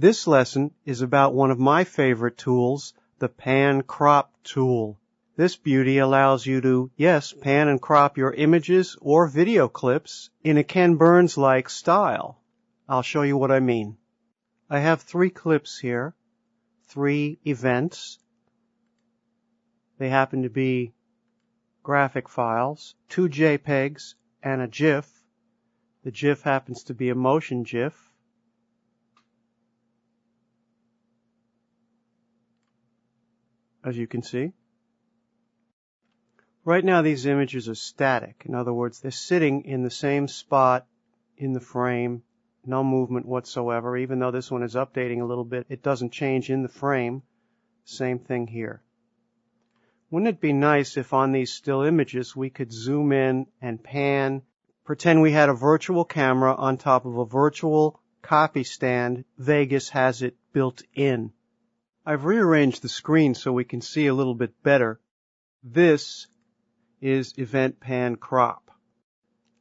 This lesson is about one of my favorite tools, the Pan Crop tool. This beauty allows you to, yes, pan and crop your images or video clips in a Ken Burns-like style. I'll show you what I mean. I have 3 clips here, 3 events. They happen to be graphic files, 2 JPEGs, and a GIF. The GIF happens to be a motion GIF. As you can see. Right now these images are static. In other words, they're sitting in the same spot in the frame, no movement whatsoever. Even though this one is updating a little bit, it doesn't change in the frame. Same thing here. Wouldn't it be nice if on these still images we could zoom in and pan, pretend we had a virtual camera on top of a virtual copy stand. Vegas has it built in. I've rearranged the screen so we can see a little bit better. This is Event Pan Crop.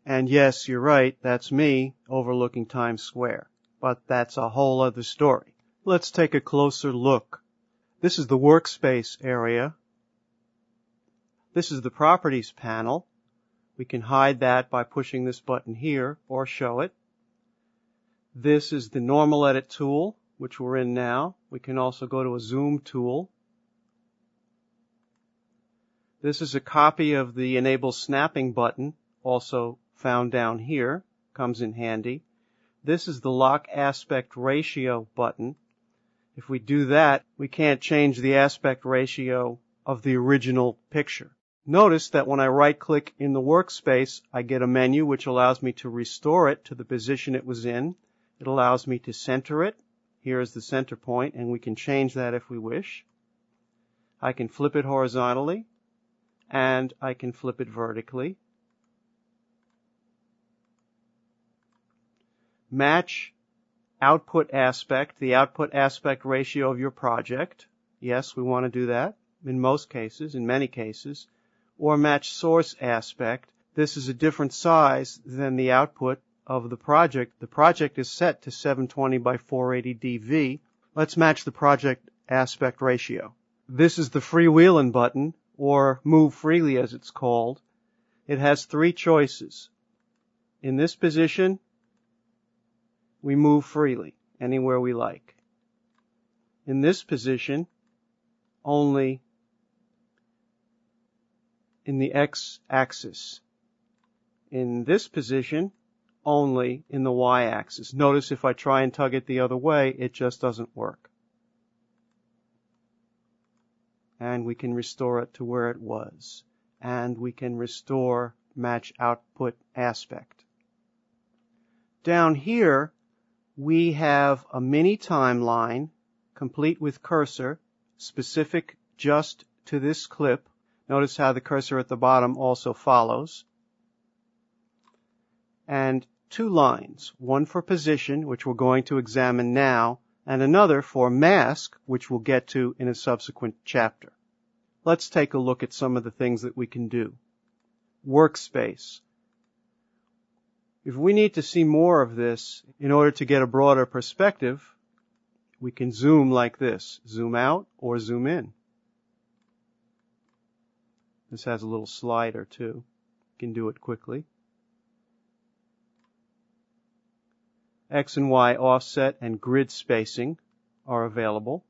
And yes, you're right, that's me overlooking Times Square. But that's a whole other story. Let's take a closer look. This is the workspace area. This is the properties panel. We can hide that by pushing this button here or show it. This is the normal edit tool, which we're in now. We can also go to a zoom tool. This is a copy of the enable snapping button, also found down here, comes in handy. This is the lock aspect ratio button. If we do that, we can't change the aspect ratio of the original picture. Notice that when I right-click in the workspace, I get a menu which allows me to restore it to the position it was in. It allows me to center it. Here is the center point, and we can change that if we wish. I can flip it horizontally, and I can flip it vertically. Match output aspect, the output aspect ratio of your project. Yes, we want to do that in most cases, in many cases. Or match source aspect. This is a different size than the output of the project. The project is set to 720 by 480 dV. Let's match the project aspect ratio. This is the freewheeling button, or move freely as it's called. It has 3 choices. In this position, we move freely, anywhere we like. In this position, only in the x-axis. In this position, only in the y-axis. Notice if I try and tug it the other way, it just doesn't work. And we can restore it to where it was. And we can restore match output aspect. Down here, we have a mini timeline, complete with cursor, specific just to this clip. Notice how the cursor at the bottom also follows. And 2 lines, one for position, which we're going to examine now, and another for mask, which we'll get to in a subsequent chapter. Let's take a look at some of the things that we can do. Workspace. If we need to see more of this in order to get a broader perspective, we can zoom like this, zoom out or zoom in. This has a little slider too. You can do it quickly. X and Y offset and grid spacing are available.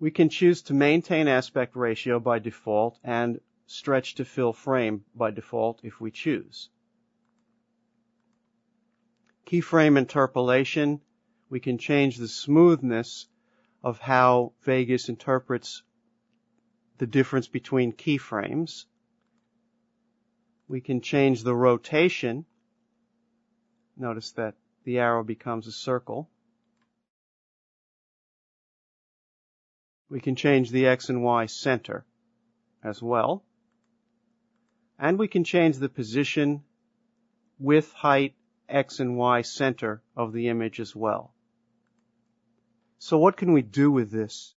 We can choose to maintain aspect ratio by default and stretch to fill frame by default if we choose. Keyframe interpolation. We can change the smoothness of how Vegas interprets the difference between keyframes. We can change the rotation. Notice that the arrow becomes a circle. We can change the X and Y center as well. And we can change the position, width, height, X and Y center of the image as well. So what can we do with this?